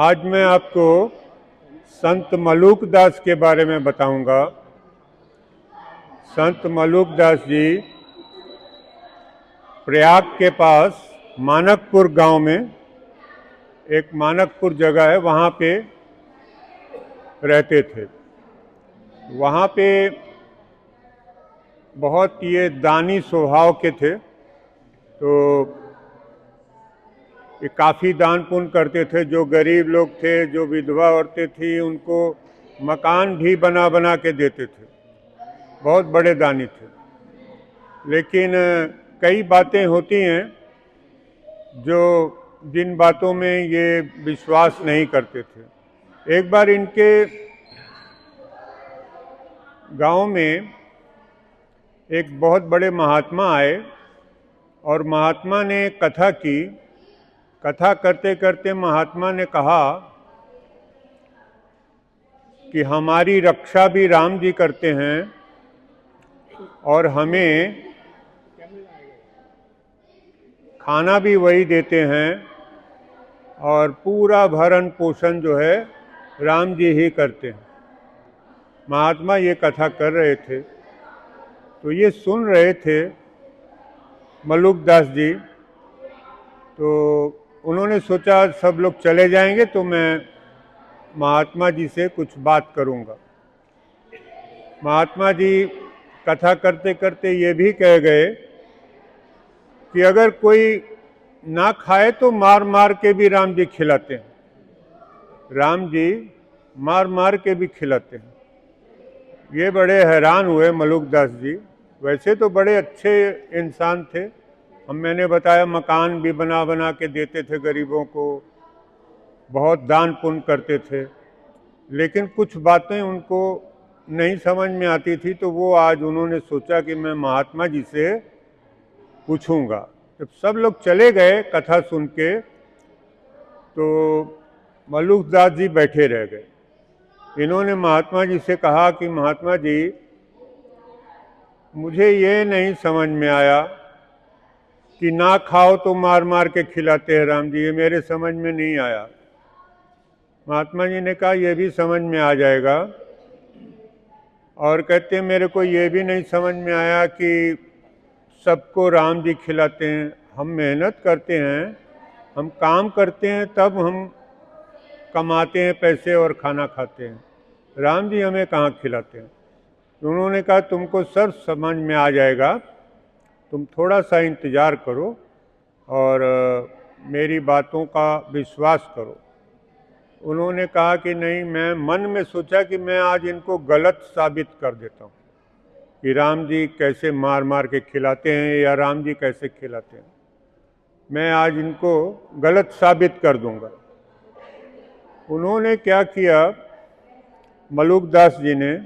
आज मैं आपको संत मलूक दास के बारे में बताऊंगा। संत मलूक दास जी प्रयाग के पास मानकपुर गांव में, एक मानकपुर जगह है, वहाँ पे रहते थे। वहाँ पे बहुत ये दानी स्वभाव के थे, तो ये काफ़ी दान पुण्य करते थे। जो गरीब लोग थे, जो विधवा औरतें थी, उनको मकान भी बना बना के देते थे। बहुत बड़े दानी थे। लेकिन कई बातें होती हैं जो जिन बातों में ये विश्वास नहीं करते थे। एक बार इनके गांव में एक बहुत बड़े महात्मा आए और महात्मा ने कथा की। कथा करते करते महात्मा ने कहा कि हमारी रक्षा भी राम जी करते हैं और हमें खाना भी वही देते हैं और पूरा भरण पोषण जो है राम जी ही करते हैं। महात्मा ये कथा कर रहे थे, तो ये सुन रहे थे मलूक दास जी। तो उन्होंने सोचा सब लोग चले जाएंगे तो मैं महात्मा जी से कुछ बात करूंगा। महात्मा जी कथा करते करते ये भी कह गए कि अगर कोई ना खाए तो मार मार के भी राम जी खिलाते हैं। राम जी मार मार के भी खिलाते हैं। ये बड़े हैरान हुए मलूक दास जी। वैसे तो बड़े अच्छे इंसान थे। मैंने बताया मकान भी बना बना के देते थे गरीबों को, बहुत दान पुण्य करते थे। लेकिन कुछ बातें उनको नहीं समझ में आती थी, तो वो आज उन्होंने सोचा कि मैं महात्मा जी से पूछूंगा। जब सब लोग चले गए कथा सुन के, तो मलूक दास जी बैठे रह गए। इन्होंने महात्मा जी से कहा कि महात्मा जी, मुझे ये नहीं समझ में आया कि ना खाओ तो मार मार के खिलाते हैं राम जी, ये मेरे समझ में नहीं आया। महात्मा जी ने कहा ये भी समझ में आ जाएगा। और कहते मेरे को ये भी नहीं समझ में आया कि सबको राम जी खिलाते हैं। हम मेहनत करते हैं, हम काम करते हैं, तब हम कमाते हैं पैसे और खाना खाते हैं। राम जी हमें कहाँ खिलाते हैं। तो उन्होंने कहा तुमको सब समझ में आ जाएगा, तुम थोड़ा सा इंतज़ार करो और मेरी बातों का विश्वास करो। उन्होंने कहा कि नहीं, मैं मन में सोचा कि मैं आज इनको गलत साबित कर देता हूँ कि राम जी कैसे मार मार के खिलाते हैं या राम जी कैसे खिलाते हैं। मैं आज इनको गलत साबित कर दूंगा। उन्होंने क्या किया मलूक दास जी ने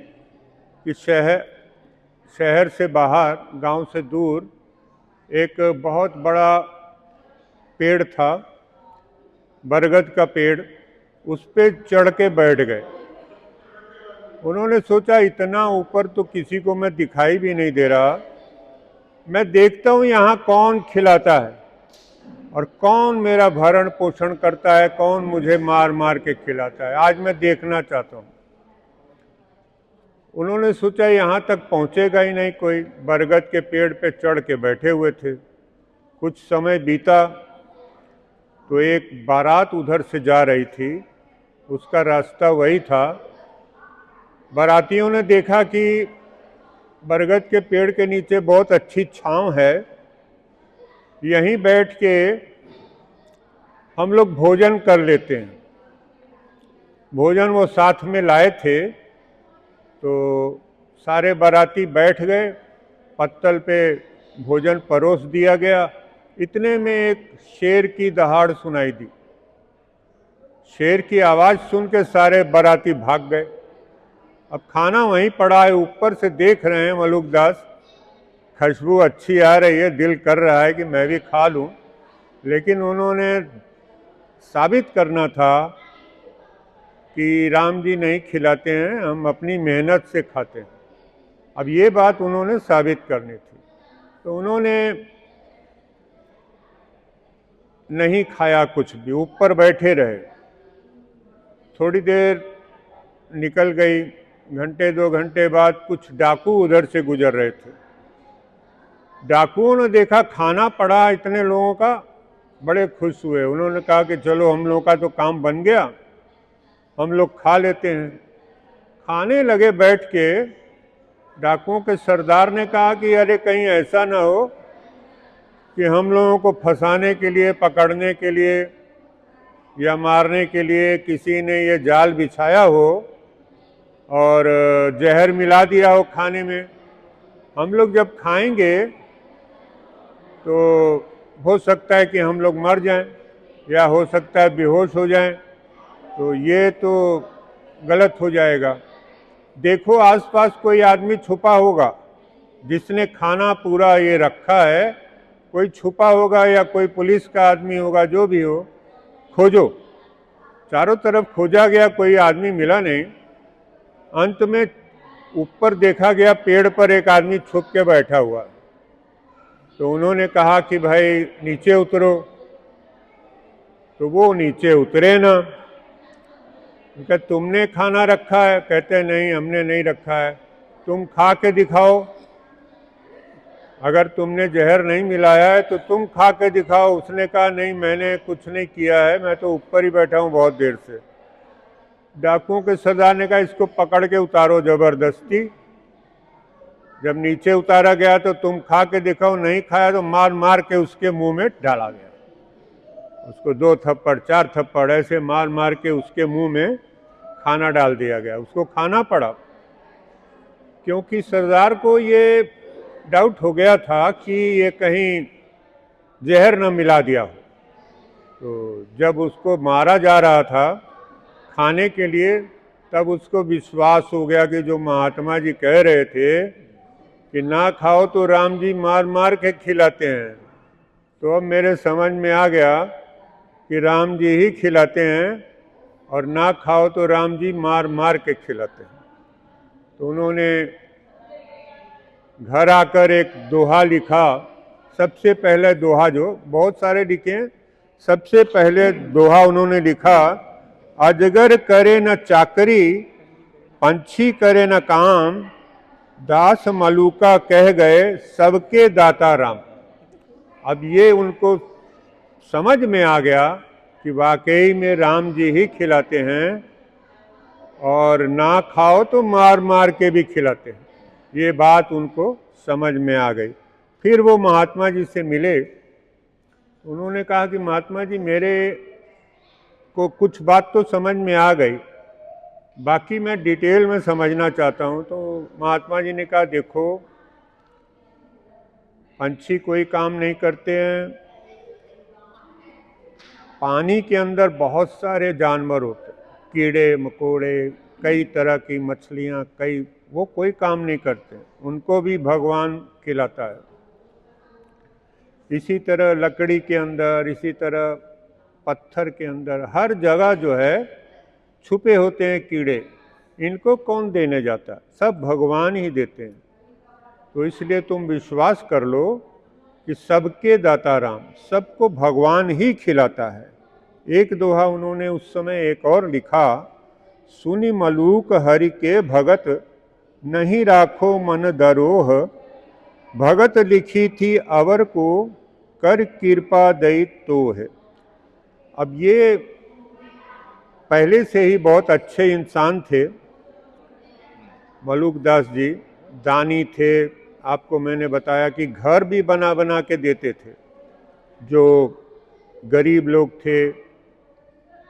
कि शहर से बाहर, गांव से दूर एक बहुत बड़ा पेड़ था, बरगद का पेड़, उस पे चढ़ के बैठ गए। उन्होंने सोचा इतना ऊपर तो किसी को मैं दिखाई भी नहीं दे रहा, मैं देखता हूँ यहाँ कौन खिलाता है और कौन मेरा भरण पोषण करता है, कौन मुझे मार मार के खिलाता है। आज मैं देखना चाहता हूँ। उन्होंने सोचा यहाँ तक पहुँचेगा ही नहीं कोई। बरगद के पेड़ पे चढ़ के बैठे हुए थे। कुछ समय बीता तो एक बारात उधर से जा रही थी, उसका रास्ता वही था। बारातियों ने देखा कि बरगद के पेड़ के नीचे बहुत अच्छी छांव है, यहीं बैठ के हम लोग भोजन कर लेते हैं। भोजन वो साथ में लाए थे, तो सारे बाराती बैठ गए। पत्तल पे भोजन परोस दिया गया। इतने में एक शेर की दहाड़ सुनाई दी। शेर की आवाज़ सुन के सारे बाराती भाग गए। अब खाना वहीं पड़ा है, ऊपर से देख रहे हैं मलूक दास, खुशबू अच्छी आ रही है, दिल कर रहा है कि मैं भी खा लूं। लेकिन उन्होंने साबित करना था कि राम जी नहीं खिलाते हैं, हम अपनी मेहनत से खाते हैं। अब ये बात उन्होंने साबित करनी थी, तो उन्होंने नहीं खाया कुछ भी, ऊपर बैठे रहे। थोड़ी देर निकल गई, घंटे 2 घंटे बाद कुछ डाकू उधर से गुजर रहे थे। डाकुओं ने देखा खाना पड़ा इतने लोगों का, बड़े खुश हुए। उन्होंने कहा कि चलो हम लोगों का तो काम बन गया, हम लोग खा लेते हैं। खाने लगे बैठ के। डाकुओं के सरदार ने कहा कि अरे कहीं ऐसा ना हो कि हम लोगों को फंसाने के लिए, पकड़ने के लिए या मारने के लिए किसी ने ये जाल बिछाया हो और जहर मिला दिया हो खाने में। हम लोग जब खाएंगे तो हो सकता है कि हम लोग मर जाएं या हो सकता है बेहोश हो जाएं, तो ये तो गलत हो जाएगा। देखो आसपास कोई आदमी छुपा होगा जिसने खाना पूरा ये रखा है, कोई छुपा होगा या कोई पुलिस का आदमी होगा, जो भी हो खोजो। चारों तरफ खोजा गया, कोई आदमी मिला नहीं। अंत में ऊपर देखा गया, पेड़ पर एक आदमी छुप के बैठा हुआ। तो उन्होंने कहा कि भाई नीचे उतरो, तो वो नीचे उतरे ना। उनका तुमने खाना रखा है? कहते नहीं हमने नहीं रखा है। तुम खा के दिखाओ, अगर तुमने जहर नहीं मिलाया है तो तुम खा के दिखाओ। उसने कहा नहीं मैंने कुछ नहीं किया है, मैं तो ऊपर ही बैठा हूँ बहुत देर से। डाकुओं के सरदार ने कहा इसको पकड़ के उतारो जबरदस्ती। जब नीचे उतारा गया तो तुम खा के दिखाओ, नहीं खाया तो मार मार के उसके मुंह में डाला गया। उसको 2 थप्पड़ 4 थप्पड़ ऐसे मार मार के उसके मुंह में खाना डाल दिया गया। उसको खाना पड़ा, क्योंकि सरदार को ये डाउट हो गया था कि ये कहीं जहर न मिला दिया हो। तो जब उसको मारा जा रहा था खाने के लिए, तब उसको विश्वास हो गया कि जो महात्मा जी कह रहे थे कि ना खाओ तो राम जी मार मार के खिलाते हैं, तो अब मेरे समझ में आ गया कि राम जी ही खिलाते हैं और ना खाओ तो राम जी मार मार के खिलाते हैं। तो उन्होंने घर आकर एक दोहा लिखा। सबसे पहले दोहा, जो बहुत सारे लिखे हैं, सबसे पहले दोहा उन्होंने लिखा, अजगर करे न चाकरी, पंछी करे न काम, दास मलूका कह गए सबके दाता राम। अब ये उनको समझ में आ गया कि वाकई में राम जी ही खिलाते हैं और ना खाओ तो मार मार के भी खिलाते हैं। ये बात उनको समझ में आ गई। फिर वो महात्मा जी से मिले। उन्होंने कहा कि महात्मा जी मेरे को कुछ बात तो समझ में आ गई, बाकी मैं डिटेल में समझना चाहता हूँ। तो महात्मा जी ने कहा देखो, पंछी कोई काम नहीं करते हैं, पानी के अंदर बहुत सारे जानवर होते हैं, कीड़े मकोड़े, कई तरह की मछलियाँ, कई, वो कोई काम नहीं करते, उनको भी भगवान खिलाता है। इसी तरह लकड़ी के अंदर, इसी तरह पत्थर के अंदर, हर जगह जो है छुपे होते हैं कीड़े, इनको कौन देने जाता है? सब भगवान ही देते हैं। तो इसलिए तुम विश्वास कर लो कि सबके दाता राम, सबको भगवान ही खिलाता है। एक दोहा उन्होंने उस समय एक और लिखा, सुनि मलूक हरि के भगत, नहीं राखो मन दरोह, भगत लिखी थी अवर को, कर कृपा दई तो है। अब ये पहले से ही बहुत अच्छे इंसान थे मलूक दास जी, दानी थे। आपको मैंने बताया कि घर भी बना बना के देते थे। जो गरीब लोग थे,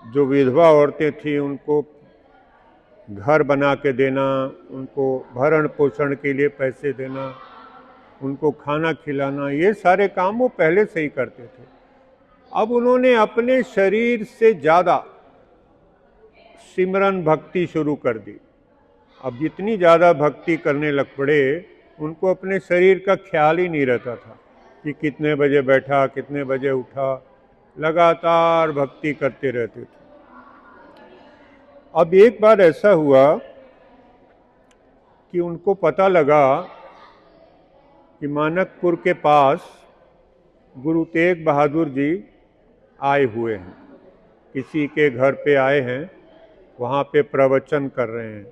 जो विधवा औरतें थी, उनको घर बना के देना, उनको भरण पोषण के लिए पैसे देना, उनको खाना खिलाना, ये सारे काम वो पहले से ही करते थे। अब उन्होंने अपने शरीर से ज़्यादा सिमरन भक्ति शुरू कर दी। अब जितनी ज़्यादा भक्ति करने लग पड़े, उनको अपने शरीर का ख्याल ही नहीं रहता था कि कितने बजे बैठा, कितने बजे उठा, लगातार भक्ति करते रहते थे। अब एक बार ऐसा हुआ कि उनको पता लगा कि मानकपुर के पास गुरु तेग बहादुर जी आए हुए हैं, किसी के घर पे आए हैं वहाँ पे प्रवचन कर रहे हैं।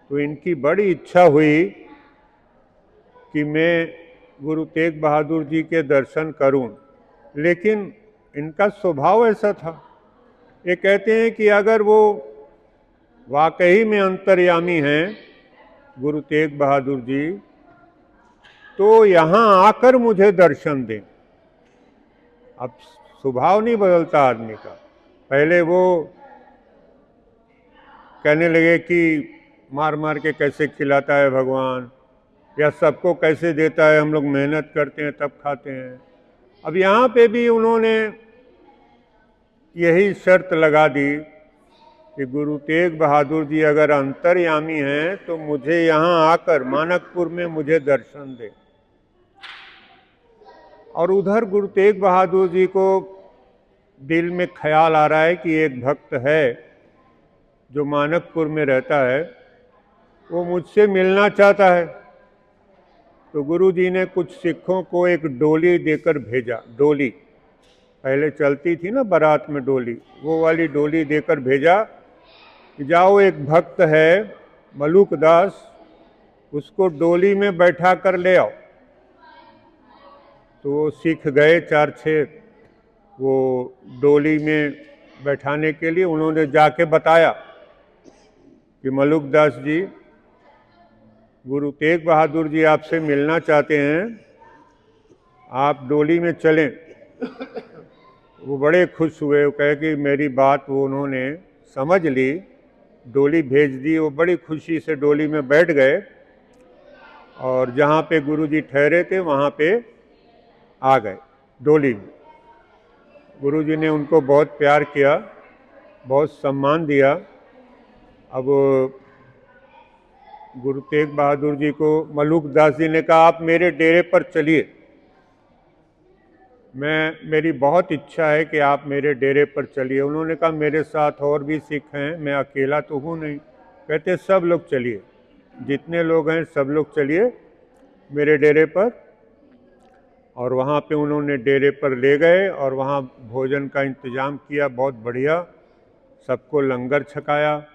तो इनकी बड़ी इच्छा हुई कि मैं गुरु तेग बहादुर जी के दर्शन करूं, लेकिन इनका स्वभाव ऐसा था। ये कहते हैं कि अगर वो वाकई में अंतर्यामी हैं गुरु तेग बहादुर जी, तो यहाँ आकर मुझे दर्शन दें। अब स्वभाव नहीं बदलता आदमी का। पहले वो कहने लगे कि मार मार के कैसे खिलाता है भगवान, या सबको कैसे देता है, हम लोग मेहनत करते हैं तब खाते हैं। अब यहाँ पे भी उन्होंने यही शर्त लगा दी कि गुरु तेग बहादुर जी अगर अंतर्यामी हैं तो मुझे यहाँ आकर मानकपुर में मुझे दर्शन दे। और उधर गुरु तेग बहादुर जी को दिल में ख्याल आ रहा है कि एक भक्त है जो मानकपुर में रहता है, वो मुझसे मिलना चाहता है। तो गुरु जी ने कुछ सिखों को एक डोली देकर भेजा। डोली पहले चलती थी ना बारात में डोली, वो वाली डोली देकर भेजा कि जाओ एक भक्त है मलुक दास, उसको डोली में बैठा कर ले आओ। तो वो सिख गए 4-6 वो डोली में बैठाने के लिए। उन्होंने जाके बताया कि मलुक दास जी, गुरु तेग बहादुर जी आपसे मिलना चाहते हैं, आप डोली में चलें। वो बड़े खुश हुए। वो कहे कि मेरी बात वो उन्होंने समझ ली, डोली भेज दी। वो बड़ी खुशी से डोली में बैठ गए और जहाँ पे गुरु जी ठहरे थे वहाँ पे आ गए डोली में। गुरु जी ने उनको बहुत प्यार किया, बहुत सम्मान दिया। अब गुरु तेग बहादुर जी को मलुक दास जी ने कहा, आप मेरे डेरे पर चलिए, मेरी बहुत इच्छा है कि आप मेरे डेरे पर चलिए। उन्होंने कहा मेरे साथ और भी सिख हैं, मैं अकेला तो हूँ नहीं। कहते सब लोग चलिए, जितने लोग हैं सब लोग चलिए मेरे डेरे पर। और वहाँ पे उन्होंने डेरे पर ले गए और वहाँ भोजन का इंतज़ाम किया, बहुत बढ़िया, सबको लंगर छकाया।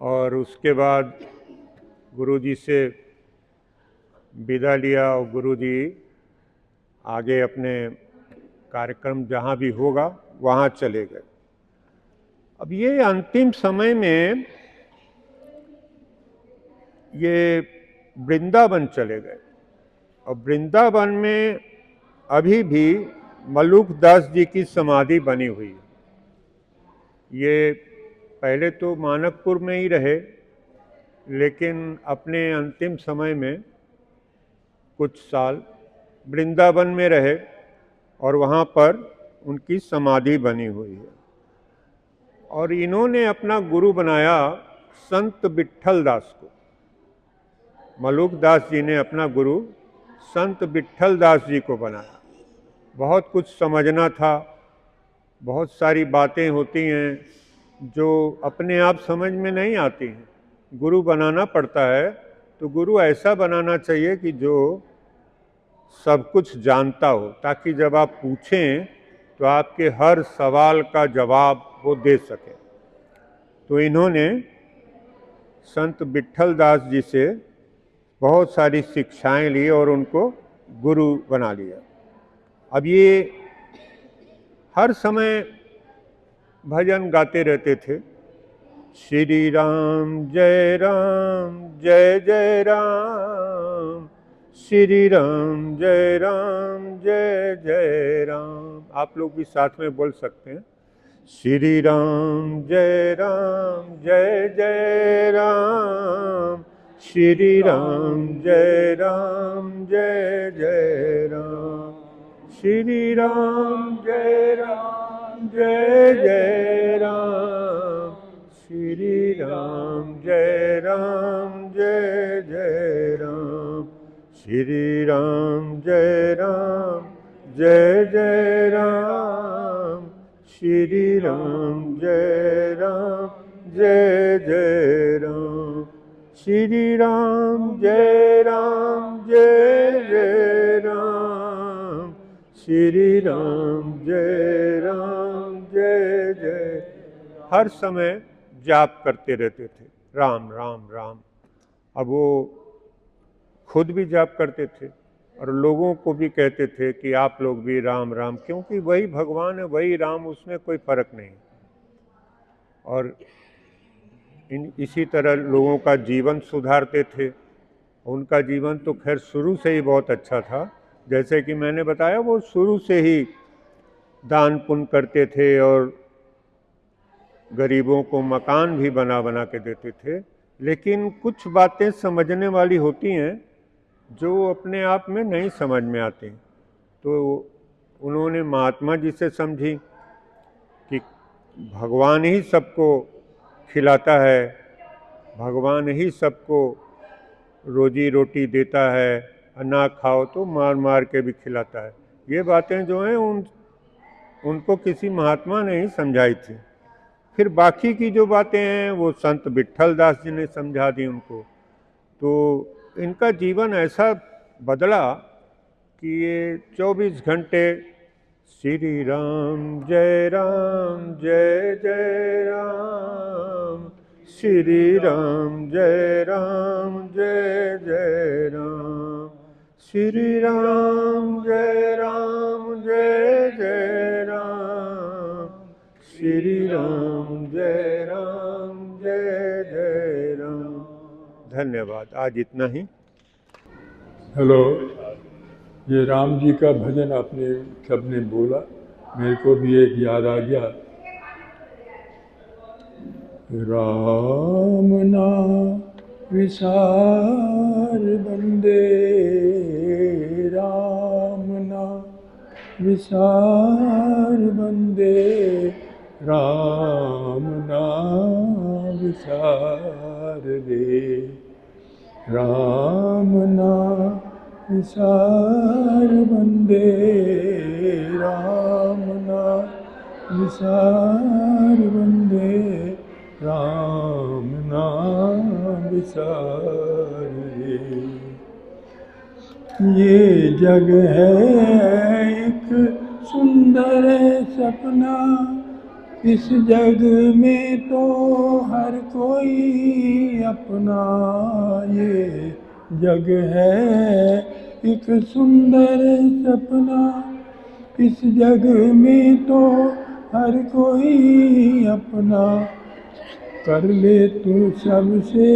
और उसके बाद गुरुजी से विदा लिया और गुरुजी आगे अपने कार्यक्रम जहाँ भी होगा वहाँ चले गए। अब ये अंतिम समय में ये वृंदावन चले गए और वृंदावन में अभी भी मलुक दास जी की समाधि बनी हुई है। ये पहले तो मानकपुर में ही रहे, लेकिन अपने अंतिम समय में कुछ साल वृंदावन में रहे और वहाँ पर उनकी समाधि बनी हुई है। और इन्होंने अपना गुरु बनाया संत विट्ठल दास को। मलुक दास जी ने अपना गुरु संत विट्ठल दास जी को बनाया। बहुत कुछ समझना था, बहुत सारी बातें होती हैं जो अपने आप समझ में नहीं आती हैं, गुरु बनाना पड़ता है। तो गुरु ऐसा बनाना चाहिए कि जो सब कुछ जानता हो, ताकि जब आप पूछें तो आपके हर सवाल का जवाब वो दे सके। तो इन्होंने संत विट्ठल दास जी से बहुत सारी शिक्षाएं ली और उनको गुरु बना लिया। अब ये हर समय भजन गाते रहते थे, श्री राम जय जय राम, श्री राम जय जय राम। आप लोग भी साथ में बोल सकते हैं, श्री राम जय जय राम, श्री राम जय जय राम, श्री राम जय जय राम, श्री राम जय जय राम, श्री राम जय जय राम, श्री राम जय जय राम, श्री राम जय जय राम, श्री राम जय जय हर समय जाप करते रहते थे, राम राम राम। अब वो खुद भी जाप करते थे और लोगों को भी कहते थे कि आप लोग भी राम राम, क्योंकि वही भगवान है, वही राम, उसमें कोई फर्क नहीं। और इसी तरह लोगों का जीवन सुधारते थे। उनका जीवन तो खैर शुरू से ही बहुत अच्छा था, जैसे कि मैंने बताया वो शुरू से ही दान पुण्य करते थे और गरीबों को मकान भी बना बना के देते थे। लेकिन कुछ बातें समझने वाली होती हैं जो अपने आप में नहीं समझ में आती। तो उन्होंने महात्मा जी से समझी कि भगवान ही सबको खिलाता है, भगवान ही सबको रोजी रोटी देता है, ना खाओ तो मार मार के भी खिलाता है। ये बातें जो हैं उनको किसी महात्मा ने ही समझाई थी। फिर बाकी की जो बातें हैं वो संत विट्ठल दास जी ने समझा दी उनको। तो इनका जीवन ऐसा बदला कि ये 24 घंटे श्री राम जय जय राम, श्री राम जय जय राम, श्री राम जय जय राम, श्री राम जय जय राम। धन्यवाद, आज इतना ही। हेलो, ये राम जी का भजन आपने सबने बोला, मेरे को भी एक याद आ गया। राम ना विसार बंदे, राम ना विसार बंदे, राम ना विसार रे, राम ना विसार बंदे, राम ना विसार बंदे, राम ना विसार रे। ये जग है एक सुंदर सपना, इस जग में तो हर कोई अपना। ये जग है एक सुंदर सपना, इस जग में तो हर कोई अपना। कर ले तू सबसे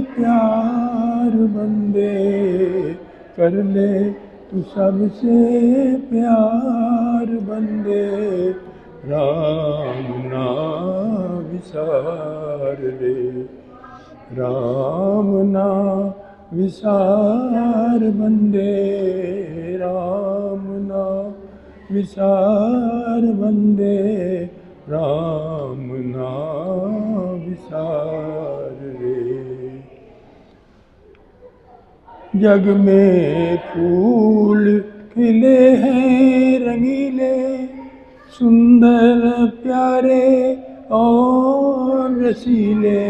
प्यार बंदे, कर ले तू सबसे प्यार बंदे, राम ना विसार रे, राम ना विसार बंदे, राम ना विसार बंदे, राम ना विसार रे। जग में फूल खिले हैं रंगीले, सुंदर प्यारे और रसीले।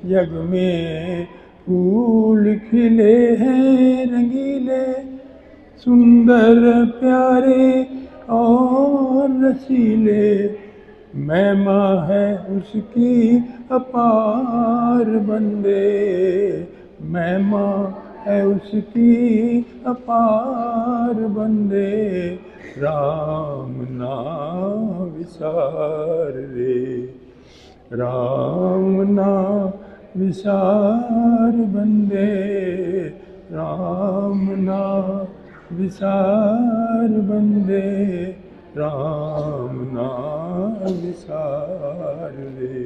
जग में फूल खिले हैं रंगीले, सुंदर प्यारे और रसीले। महिमा है उसकी अपार बंदे, महिमा है उसकी अपार बंदे, राम ना विसार रे, राम ना विसार बंदे, राम ना विसार बंदे, राम ना विसार रे,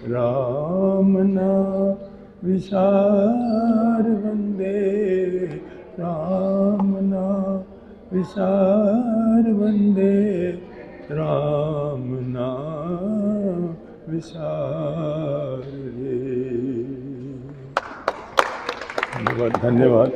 राम ना विसार बंदे, राम ना विसार बंदे, राम ना विसार रे। धन्यवाद।